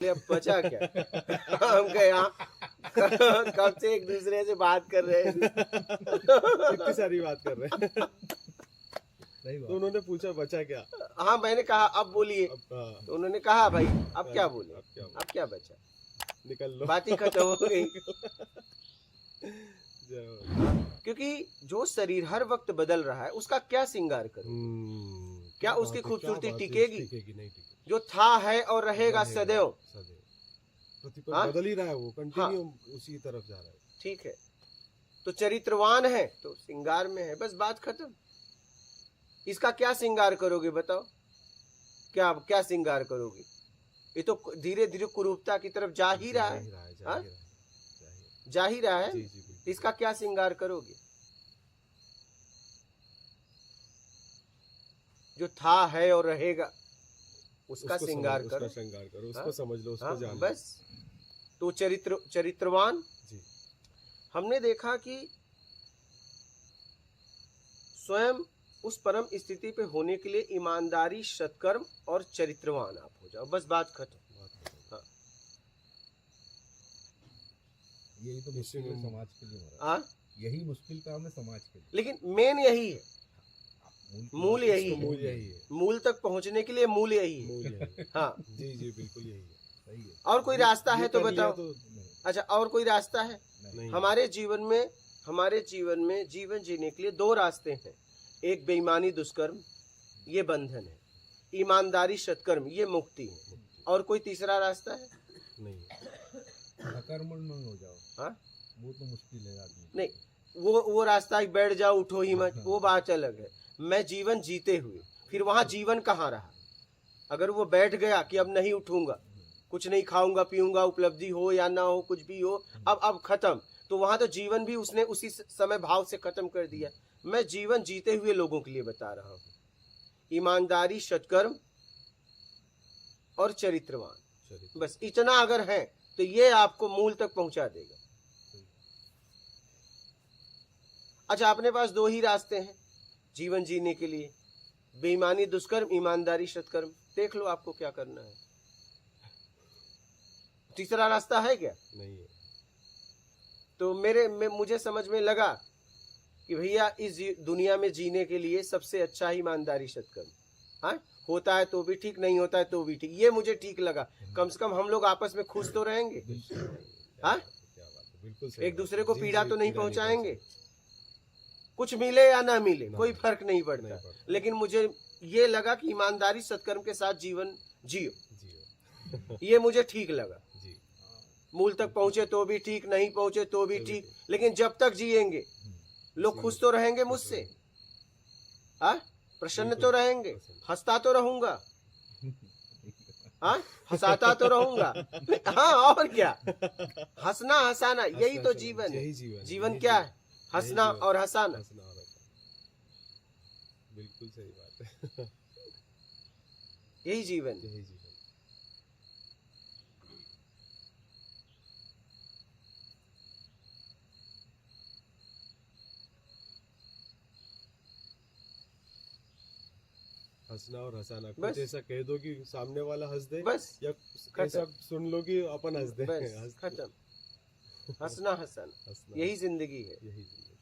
अब बचा क्या? हम कहे हाँ कब से एक दूसरे से बात कर रहे हैं। इतनी सारी बात कर रहे हैं। सही तो बात। उन्होंने पूछा बचा क्या? हाँ मैंने कहा अब बोलिए, हाँ, तो उन्होंने कहा भाई अब क्या बोले, अब क्या अब क्या बचा, निकल लो, बात ही खत्म हो गई। जय हो। क्योंकि जो शरीर हर वक्त बदल रहा है उसका क्या श्रृंगार करो, क्या बात उसकी है, खूबसूरती क्या बात है, टिकेगी? टिकेगी नहीं टिकेगी। जो था है और रहेगा सदैव। सदैव प्रतिपल हाँ? बदल ही रहा है, वो कंटिन्यू उसी तरफ जा रहा है। ठीक है, तो चरित्रवान है तो श्रृंगार में है, बस बात खत्म। इसका क्या श्रृंगार करोगे बताओ, क्या क्या श्रृंगार करोगे? ये तो धीरे धीरे कुरूपता की तरफ जा ही रहा है, हाँ? जा ही रहा है। जी जी बिल्कुल। इसका क्या श्रृंगार करोगे? जो था है और रहेगा उसका श्रृंगार करो, उसका श्रृंगार करो, उसको हाँ? समझ लो, उसको हाँ, जान लो। बस। तो चरित्रवान जी हमने देखा कि स्वयं उस परम स्थिति पे होने के लिए ईमानदारी, सत्कर्म और चरित्रवान आप हो जाओ, बस बात खत्म। हाँ। यही तो मुश्किल है समाज के लिए हो रहा है। हाँ? यही मुश्किल काम है समाज के लिए। लेकिन मेन यही है, मूल यही मूल है, यही है, मूल तक पहुंचने के लिए मूल यही है। मूल यही है। हाँ। जी जी बिल्कुल यही है। सही है। और कोई रास्ता है ये तो कर लिया बताओ। तो अच्छा, और कोई रास्ता है? नहीं। हमारे जीवन में जीवन जीने के लिए दो रास्ते हैं। एक बेईमानी दुष्कर्म, ये बंधन है। ईमानदारी सत्कर्म, ये मुक्ति है। और कोई तीसरा रास्ता है? नहीं। अकर्मण्य हो जाओ, हाँ? वो तो मुश्किल है आदमी। नहीं, वो रास्ता बैठ जाओ उठो ही मत, वो बात अलग है। मैं जीवन जीते हुए, फिर वहां जीवन कहाँ रहा? अगर वो बैठ गया कि अब नहीं उठूंगा, कुछ नहीं खाऊंगा पीऊंगा, उपलब्धि हो या ना हो, कुछ भी हो, अब खत्म, तो वहां तो जीवन भी उसने उसी समय भाव से खत्म कर दिया। मैं जीवन जीते हुए लोगों के लिए बता रहा हूं, ईमानदारी, सत्कर्म और चरित्रवान, बस इतना अगर है तो ये आपको मूल तक पहुंचा देगा। अच्छा, अपने पास दो ही रास्ते हैं जीवन जीने के लिए, बेईमानी दुष्कर्म, ईमानदारी सत्कर्म। देख लो आपको क्या करना है। तीसरा रास्ता है क्या? नहीं है। तो मुझे समझ में लगा कि भैया इस दुनिया में जीने के लिए सबसे अच्छा ईमानदारी सत्कर्म, हाँ? होता है तो भी ठीक, नहीं होता है तो भी ठीक, ये मुझे ठीक लगा। कम से कम हम लोग आपस में खुश तो रहेंगे, हाँ? बिल्कुल एक दूसरे को पीड़ा तो नहीं पहुंचाएंगे। कुछ मिले या ना मिले कोई फर्क नहीं पड़ता, लेकिन मुझे ये लगा कि ईमानदारी सत्कर्म के साथ जीवन जियो, ये मुझे ठीक लगा। मूल तक पहुंचे तो भी ठीक, नहीं पहुंचे तो भी ठीक, लेकिन जब तक जिएंगे लोग खुश तो रहेंगे मुझसे, हाँ? प्रसन्न तो रहेंगे, हंसता तो रहूंगा, हाँ? हंसाता तो रहूंगा, हाँ और क्या, हंसना हंसाना यही तो जीवन है। जीवन क्या है? हंसना और हंसाना। बिल्कुल सही बात है। यही जीवन है। हंसना और हंसाना, बस। कुछ ऐसा कह दो कि सामने वाला हंस दे, बस या ऐसा सुन लो कि अपन हंस दे, बस खत्म। हंसना हंसना, यही जिंदगी है। यही जिंदगी।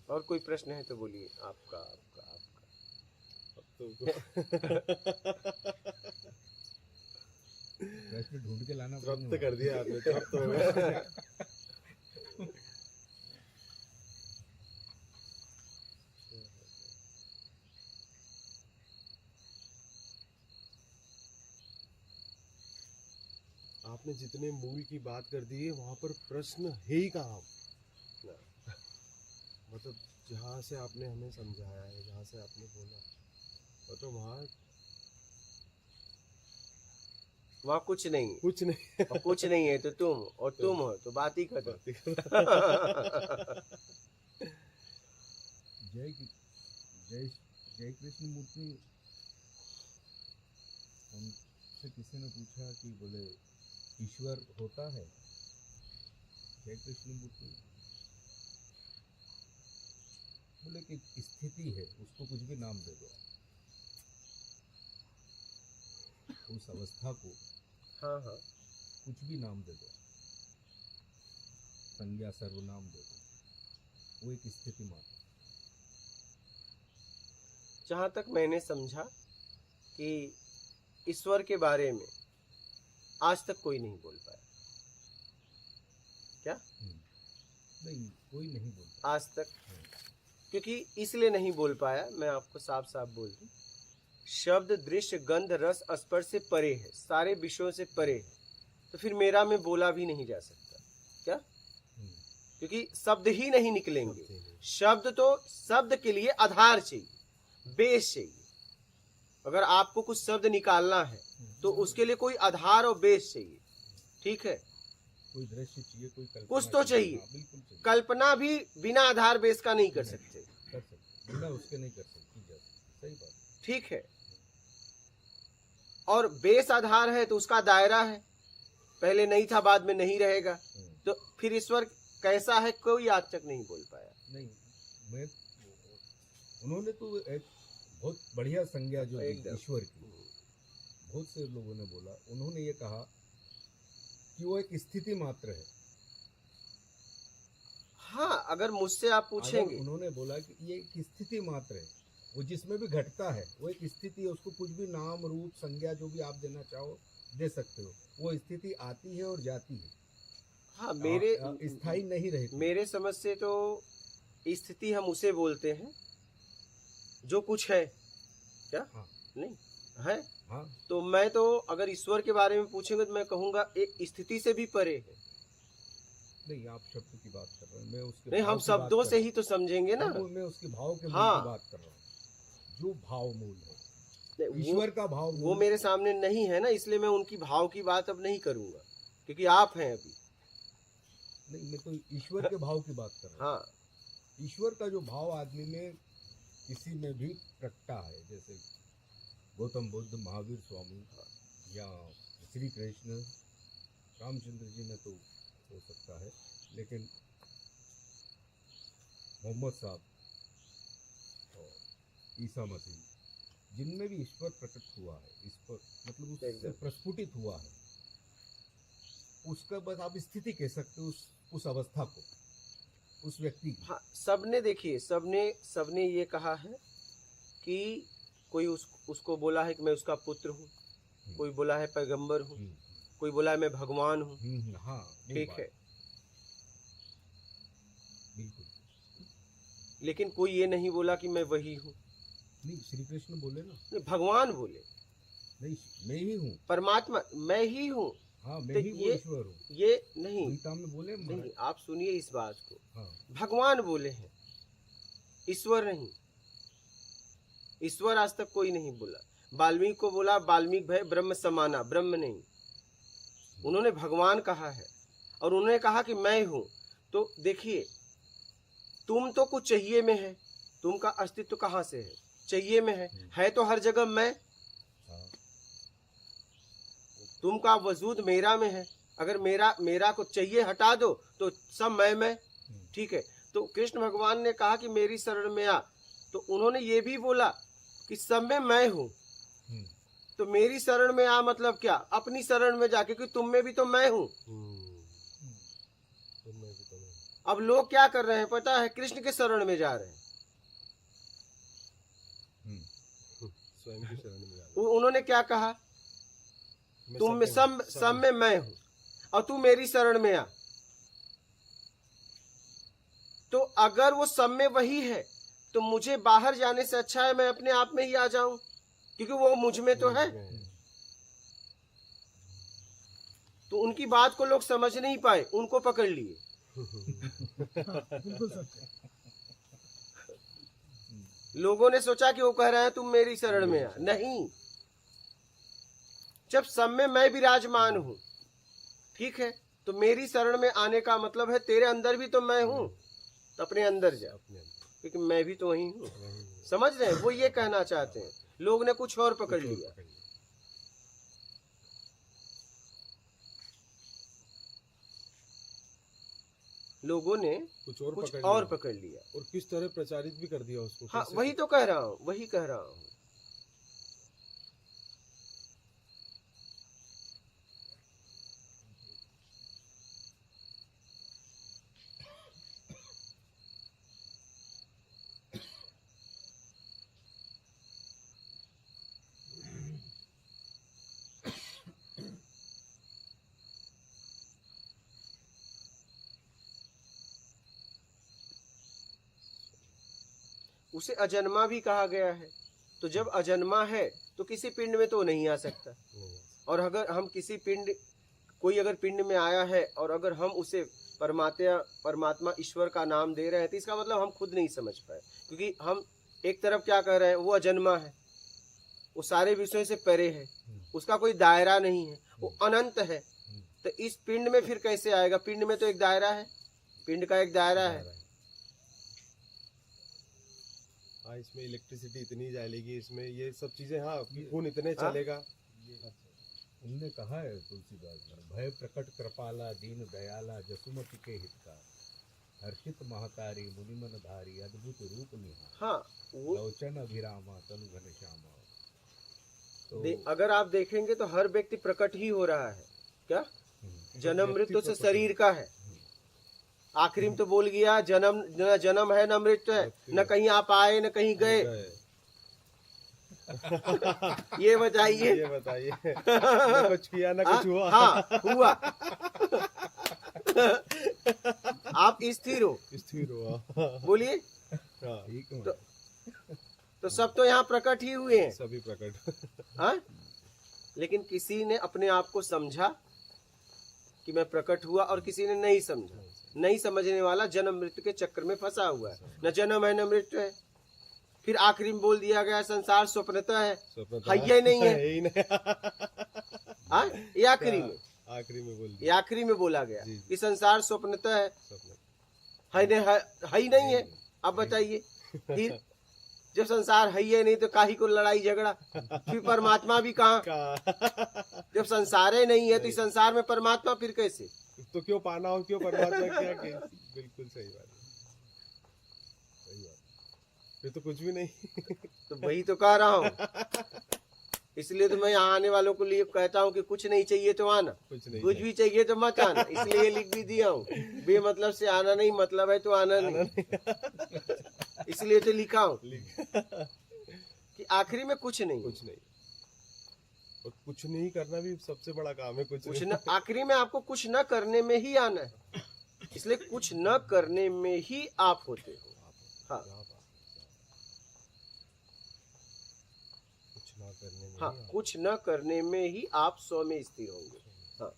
और कोई प्रश्न है तो बोलिए, आपका आपका आपका। प्रश्न ढूंढ के लाना तृप्त कर दिया आपने, तृप्त हो गया। आपने जितने मूल की बात कर दी है वहां पर प्रश्न है ही कहाँ? मतलब जहाँ से आपने हमें समझाया है, जहाँ से आपने बोला, मतलब वहाँ कुछ नहीं, कुछ नहीं, और कुछ नहीं है तो तुम, और तुम हो तो बात ही खत्म। जय जय जय कृष्ण मूर्ति, उनसे किसी ने पूछा कि बोले ईश्वर होता है? जय कृष्ण मूर्ति बोले कि स्थिति है, उसको कुछ भी नाम दे दो। उस अवस्था को हाँ हाँ कुछ भी नाम दे दो, संज्ञा सर्वनाम दे दो, वो एक स्थिति मात्र। जहाँ तक मैंने समझा कि ईश्वर के बारे में आज तक कोई नहीं बोल पाया। क्या? नहीं, कोई नहीं बोलता आज तक, क्योंकि इसलिए नहीं बोल पाया, मैं आपको साफ साफ बोल दूं, शब्द दृश्य गंध रस स्पर्श से परे है, सारे विषयों से परे है, तो फिर मेरा में बोला भी नहीं जा सकता। क्या? क्योंकि शब्द ही नहीं निकलेंगे। शब्द तो शब्द के लिए आधार चाहिए, बेस चाहिए। अगर आपको कुछ शब्द निकालना है तो उसके लिए कोई आधार और बेस चाहिए। ठीक है, कोई दृश्य चाहिए, कोई कल्पना कुछ तो चाहिए। हाँ, बिल्कुल चाहिए। कल्पना भी बिना आधार बेस का नहीं कर सकते। कर सकते, बिना उसके नहीं कर सकती जा सकती। सही बात। ठीक है, और बेस आधार है तो उसका दायरा है, पहले नहीं था बाद में नहीं रहेगा। तो फिर ईश्वर कैसा है कोई आज तक नहीं बोल पाया। नहीं, मैं उन्होंने तो एक बहुत बढ़िया संज्ञा जो दी एकदम। ईश्वर की, बहुत से लोगों ने बोला, उन्होंने ये कहा कि वो एक स्थिति मात्र है। हाँ, अगर मुझसे आप पूछेंगे, अगर उन्होंने बोला कि ये एक स्थिति मात्र है, वो जिसमें भी घटता है वो एक स्थिति है, उसको कुछ भी नाम रूप संज्ञा जो भी आप देना चाहो दे सकते हो। वो स्थिति आती है और जाती है। हाँ, मेरे स्थायी नहीं रहती। मेरे समझ से तो स्थिति हम उसे बोलते हैं जो कुछ है। क्या? हाँ। नहीं है। हाँ, तो मैं तो अगर ईश्वर के बारे में पूछेंगे तो मैं कहूंगा एक स्थिति से भी परे है। नहीं, आप शब्द की बात कर रहे हैं, मैं उसके नहीं, भाव हम की बात शब्दों कर से रहा ही तो समझेंगे ना। हूं। मैं उसके भाव के मूल हाँ। की बात कर रहा हूँ, जो भाव मूल है, नहीं, ईश्वर का भाव वो मूल। मेरे सामने नहीं है ना, इसलिए मैं उनकी भाव की बात अब नहीं करूंगा, क्योंकि आप हैं अभी। नहीं, मैं तो ईश्वर के भाव की बात कर रहा हूँ। हाँ, ईश्वर का जो भाव आदमी में किसी में भी प्रकटा है, जैसे गौतम बुद्ध, महावीर स्वामी या श्री कृष्ण, रामचंद्र जी में तो हो सकता है, लेकिन मोहम्मद साहब और ईसा मसीह, जिनमें भी ईश्वर प्रकट हुआ है, ईश्वर मतलब उससे प्रस्फुटित हुआ है, उसका बस आप स्थिति कह सकते हो, उस अवस्था को, उस व्यक्ति की। हाँ, सबने देखिए, सबने ये कहा है कि कोई उसको बोला है कि मैं उसका पुत्र हूँ, कोई बोला है पैगंबर हूँ, कोई बोला है मैं भगवान हूँ। हाँ, ठीक है, बिल्कुल। लेकिन कोई ये नहीं बोला कि मैं वही हूँ। नहीं, श्री कृष्ण बोले ना। नहीं, भगवान बोले, नहीं, मैं ही हूँ, परमात्मा मैं ही हूँ। हाँ, मैं तो ही वो ईश्वर हूँ। ये नहीं, गीता में बोले। नहीं, आप सुनिए इस बात को। हाँ, भगवान बोले हैं, ईश्वर नहीं। ईश्वर आज तक कोई नहीं बोला। वाल्मीकि को बोला वाल्मीकि भय ब्रह्म समाना, ब्रह्म नहीं, उन्होंने भगवान कहा है। और उन्होंने कहा कि मैं हूं। तो देखिए, तुम तो कुछ चाहिए में है, तुम का अस्तित्व कहाँ से है? चाहिए में है तो हर जगह मैं। हाँ, तुम का वजूद मेरा में है, अगर मेरा को चाहिए हटा दो तो सब मैं। ठीक है, तो कृष्ण भगवान ने कहा कि मेरी शरण में आ, तो उन्होंने ये भी बोला कि सब में मैं हूं। तो मेरी शरण में आ मतलब क्या? अपनी शरण में जा, क्योंकि तुम में भी तो मैं हूं। अब लोग क्या कर रहे हैं पता है? कृष्ण के शरण में जा रहे हैं, स्वयं की शरण में जा उन्होंने क्या कहा? तुम में सब में मैं हूं और तू मेरी शरण में आ। तो अगर वो सब में वही है तो मुझे बाहर जाने से अच्छा है मैं अपने आप में ही आ जाऊं, क्योंकि वो मुझ में तो है। तो उनकी बात को लोग समझ नहीं पाए, उनको पकड़ लिए। लोगों ने सोचा कि वो कह रहे हैं तुम मेरी शरण में आ। नहीं, जब सब में मैं विराजमान हूं, ठीक है, तो मेरी शरण में आने का मतलब है तेरे अंदर भी तो मैं हूं, तो अपने अंदर जा, क्योंकि मैं भी तो वही हूं। समझ रहे हैं? वो ये कहना चाहते हैं, लोग ने कुछ और पकड़ लिया। लोगों ने कुछ और कुछ पकड़ और लिया। पकड़ लिया। और किस तरह प्रचारित भी कर दिया उसको। हाँ कैसे- वही तो कह रहा हूँ, वही कह रहा हूँ। उसे अजन्मा भी कहा गया है। तो जब अजन्मा है तो किसी पिंड में तो नहीं आ सकता। नहीं। और अगर हम किसी पिंड, कोई अगर पिंड में आया है और अगर हम उसे परमात्मा ईश्वर का नाम दे रहे हैं तो इसका मतलब हम खुद नहीं समझ पाए। क्योंकि हम एक तरफ क्या कह रहे हैं, वो अजन्मा है, वो सारे विषयों से परे है, उसका कोई दायरा नहीं है, वो अनंत है। तो इस पिंड में फिर कैसे आएगा? पिंड में तो एक दायरा है, पिंड का एक दायरा है। हाँ इसमें इलेक्ट्रिसिटी इतनी जाएगी, इसमें ये सब चीजें, हाँ खून इतने हाँ? चलेगा। उनने कहा है तुलसीदास ने, भय प्रकट कृपाला दीन दयाला जसुमति के हितकार, हर्षित महतारी मुनिमन धारी अद्भुत रूप निहार, हाँ वो लोचन अभिरामा तनु घनश्यामा। तो अगर आप देखेंगे तो हर व्यक्ति प्रकट ही हो रहा है। क्या जन्म मृत्यु से प्रकट शरीर का है। आखिरी में तो बोल गया जन्म न जन्म है न मृत्यु है, न कहीं आप आए न कहीं गए। ये बताइए। ये बताइए, ना कुछ किया ना कुछ हुआ। हाँ हुआ। आप स्थिर हो, स्थिर हुआ। बोलिए। हाँ ठीक है। तो सब तो यहाँ प्रकट ही हुए हैं। सभी प्रकट। हाँ? लेकिन किसी ने अपने आप को समझा कि मैं प्रकट हुआ और किसी ने नहीं समझा। नहीं समझने वाला जन्म मृत्यु के चक्कर में फंसा हुआ है। न जन्म है न मृत्यु है। फिर आखिरी में बोल दिया गया संसार स्वप्नतः है, है ही नहीं है। हाँ? ये आखिरी में, आखिरी में बोल ये दिया। आखिरी में बोला गया जी। कि संसार स्वप्नतः है, है ही नहीं है। अब बताइए, फिर जब संसार है ही नहीं तो काहे को लड़ाई झगड़ा? फिर परमात्मा भी कहाँ? जब संसार ही नहीं है तो इस संसार में परमात्मा फिर कैसे? तो क्यों पाना हो, क्यों परमात्मा, क्या के? बिल्कुल सही बात है, सही बात। ये तो कुछ भी नहीं। तो वही तो कह रहा हूँ। इसलिए तो मैं यहाँ आने वालों को लिए कहता हूँ कि कुछ नहीं चाहिए तो आना, कुछ नहीं कुछ भी चाहिए तो मत आना। इसलिए लिख भी दिया हूँ, बेमतलब से आना नहीं, मतलब है तो आना नहीं। इसलिए तो लिखा हूँ कि आखिरी में कुछ नहीं, कुछ नहीं। और कुछ नहीं करना भी सबसे बड़ा काम है। कुछ कुछ नहीं। न, आखिरी में आपको कुछ न करने में ही आना है। इसलिए कुछ न करने में ही आप होते हो। हाँ कुछ ना करने में हाँ, ही आप- कुछ न करने में ही आप स्व में स्थिर होंगे। हाँ,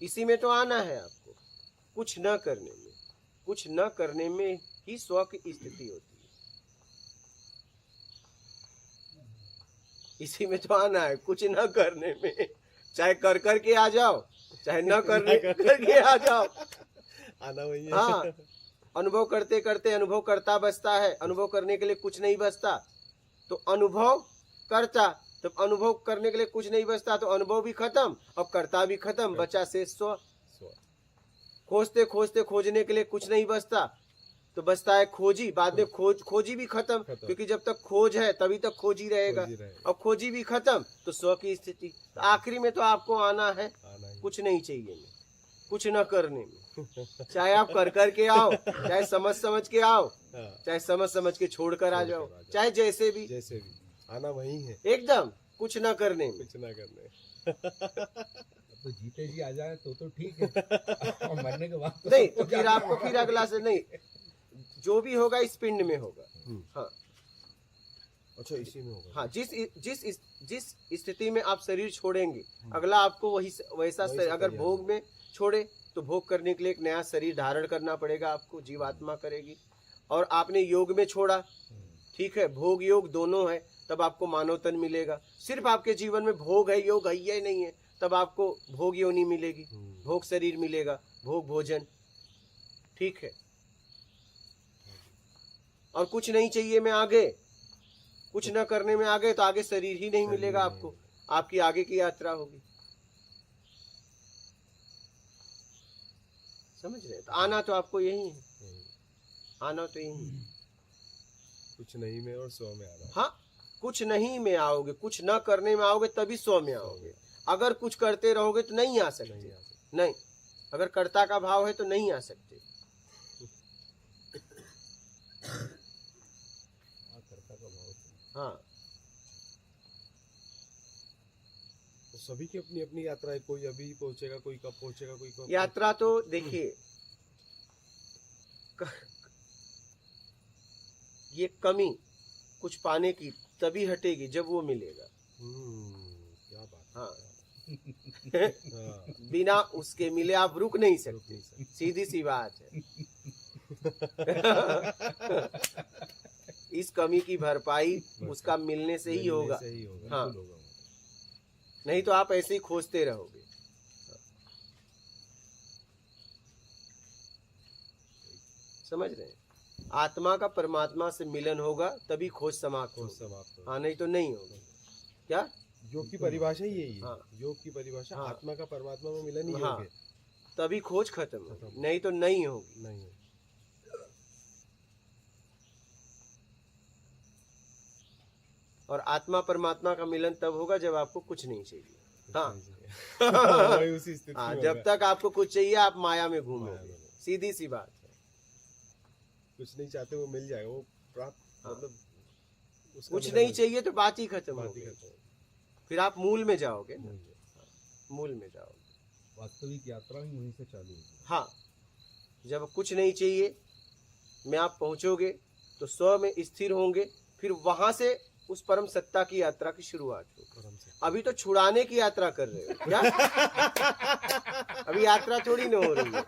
इसी में तो आना है आपको, कुछ न करने में। कुछ न करने में ही स्व की स्थिति होती है। इसी में तो आना है, कुछ न करने में। चाहे कर करके आ जाओ, चाहे न करने करके आ जाओ। आना वही है। हाँ, अनुभव करते करते अनुभव करता बचता है। अनुभव करने के लिए कुछ नहीं बचता तो अनुभव करता, तो अनुभव करने के लिए कुछ नहीं बचता तो अनुभव भी खत्म और करता भी खत्म, बचा से स्व। स्व। खोजते खोजते खोजने के लिए कुछ नहीं बचता तो बचता है खोजी। बाद में खोजी भी खत्म, क्योंकि जब तक खोज है तभी तक खोजी रहेगा। खोज ही रहेगा। और खोजी भी खत्म तो स्व की स्थिति। तो आखिरी में तो आपको आना है, आना ही। कुछ नहीं चाहिए में, कुछ न करने में। चाहे आप कर कर के आओ, चाहे समझ समझ के आओ, हाँ, चाहे समझ समझ के छोड़ कर आ जाओ, चाहे जैसे भी, जैसे भी आना वही है, एकदम कुछ न करने में। कुछ ना करने। तो जीते जी आ जाए तो ठीक है। और मरने के बाद तो नहीं सबको तो फिर जाना आपको फिर अगला से नहीं, जो भी होगा इस पिंड में होगा। हाँ अच्छा, इसी में होगा। हाँ, जिस स्थिति में आप शरीर छोड़ेंगे अगला आपको वही वैसा वही शरीर, से अगर तैयार भोग में छोड़े तो भोग करने के लिए एक नया शरीर धारण करना पड़ेगा आपको, जीवात्मा करेगी। और आपने योग में छोड़ा, ठीक है, भोग योग दोनों है, तब आपको मानव तन मिलेगा। सिर्फ आपके जीवन में भोग है, योग है ही नहीं है, तब आपको भोग योनि मिलेगी, भोग शरीर मिलेगा, भोग भोजन, ठीक है। और कुछ नहीं चाहिए में आगे, कुछ न करने में आगे तो आगे शरीर ही नहीं मिलेगा आपको, आपकी आगे की यात्रा होगी। समझ रहे हैं? तो आना तो आपको यही है, यही। आना तो यही है। कुछ नहीं में और 100 में आ रहा। हाँ, कुछ नहीं में आओगे, कुछ न करने में आओगे तभी 100 में आओगे। अगर कुछ करते रहोगे तो नहीं आ सकते, नहीं आ सकता। नहीं। अगर कर्ता का भाव है तो नहीं आ सकते। कर्ता का भाव से। हाँ, तो सभी की अपनी अपनी यात्रा है, कोई अभी पहुंचेगा, कोई कब पहुंचेगा, कोई कब। यात्रा तो देखिए, ये कमी कुछ पाने की तभी हटेगी जब वो मिलेगा। क्या बात। हाँ, हाँ, बिना उसके मिले आप रुक नहीं रुक सकते, नहीं सकते। सीधी सी बात है। इस कमी की भरपाई उसका मिलने से ही मिलने होगा, से ही होगा। हाँ। बिल्कुल होगा। नहीं तो आप ऐसे ही खोजते रहोगे। समझ रहे हैं? आत्मा का परमात्मा से मिलन होगा तभी खोज समाप्त खोज होगी। समाप्त हो। हाँ, नहीं तो नहीं होगी। क्या? योग की परिभाषा ही यही है। हाँ। योग की परिभाषा हाँ। आत्मा का परमात्मा में मिलन ही हाँ। योग है। तभी खोज खत्म खत्म। होगी, नहीं तो नहीं होगी। नहीं है। और आत्मा परमात्मा का मिलन तब होगा जब आपको कुछ नहीं चाहिए। हाँ। वही उसी स्थिति हाँ, में जब होगा। तक आपको कुछ चाहिए आप माया में माया घूमोगे, में। सीधी सी बात है। कुछ नहीं चाहते वो मिल जाएगा, वो प्राप्त हाँ। मतलब उसका कुछ मिलन नहीं हो- चाहिए तो बात ही खत्म बात हो ही गई। खत्म हो। फिर आप मूल में जाओगे ना, नहीं है। मूल में जाओगे। वास्तविक यात्रा ही वहीं से चालू होगी। हाँ, जब कुछ नहीं चाहिए में आप पहुंचोगे तो स्व में स्थिर होंगे, फिर वहां से उस परम सत्ता की यात्रा की शुरुआत होगी। परम से। अभी तो छुड़ाने की यात्रा कर रहे हो क्या? अभी यात्रा थोड़ी ना हो रही है,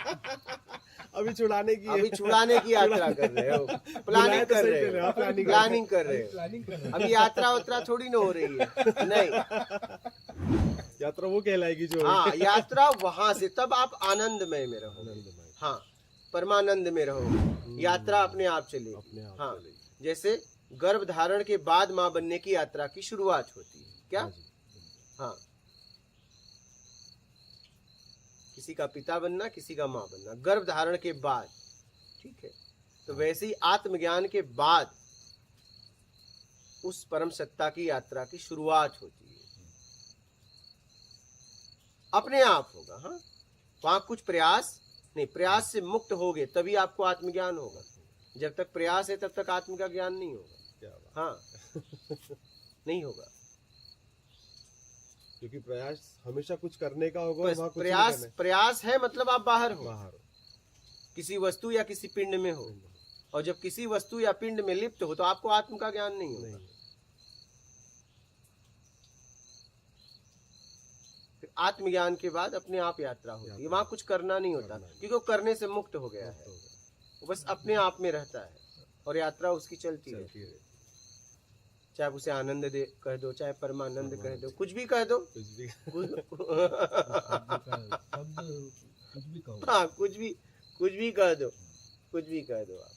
अभी छुड़ाने की अभी छुड़ाने की यात्रा कर रहे हो, प्लानिंग कर रहे हो, प्लानिंग कर रहे हो। प्लानिंग कर रहे हैं। अभी यात्रा वात्रा थोड़ी ना हो रही है, नहीं। यात्रा वो कहलाएगी जो हाँ, यात्रा वहां से, तब आप आनंदमय में रहो। आनंदमय। हाँ, परमानंद में रहो। यात्रा अपने आप चलेगी। अपने आप हाँ, चलेगी। जैसे गर्भ धारण के बाद माँ बनने की यात्रा की शुरुआत होती है। क्या? हाँ जी। हाँ, किसी का पिता बनना, किसी का माँ बनना, गर्भ धारण के बाद, ठीक है। तो वैसे ही आत्मज्ञान के बाद उस परम सत्ता की यात्रा की शुरुआत होती है। अपने आप होगा। हाँ, वहां कुछ प्रयास नहीं, प्रयास से मुक्त होगे तभी आपको आत्मज्ञान होगा। जब तक प्रयास है तब तक आत्म का ज्ञान नहीं होगा। क्या बात। हाँ, नहीं होगा। क्योंकि प्रयास हमेशा कुछ करने का होगा, बस वहाँ कुछ नहीं प्रयास, करना है। प्रयास है मतलब आप बाहर हो, बाहर हो। किसी वस्तु या किसी पिंड में हो। और जब किसी वस्तु या पिंड में लिप्त हो तो आपको आत्म का ज्ञान नहीं होगा। नहीं। फिर आत्मज्ञान के बाद अपने आप यात्रा होती है। यात्रा। वहां कुछ करना नहीं होता, करना नहीं। क्योंकि वो करने से मुक्त हो गया मुक्त है। हो गया। वो बस अपने आप में रहता है और यात्रा उसकी चलती है। चलती रहे। चाहे आप उसे आनंद दे कह दो, चाहे परमानंद कह दो, कुछ भी कह दो। कुछ भी। शब्द कुछ भी कहो। हाँ, कुछ भी कह दो, कुछ भी कह दो आप।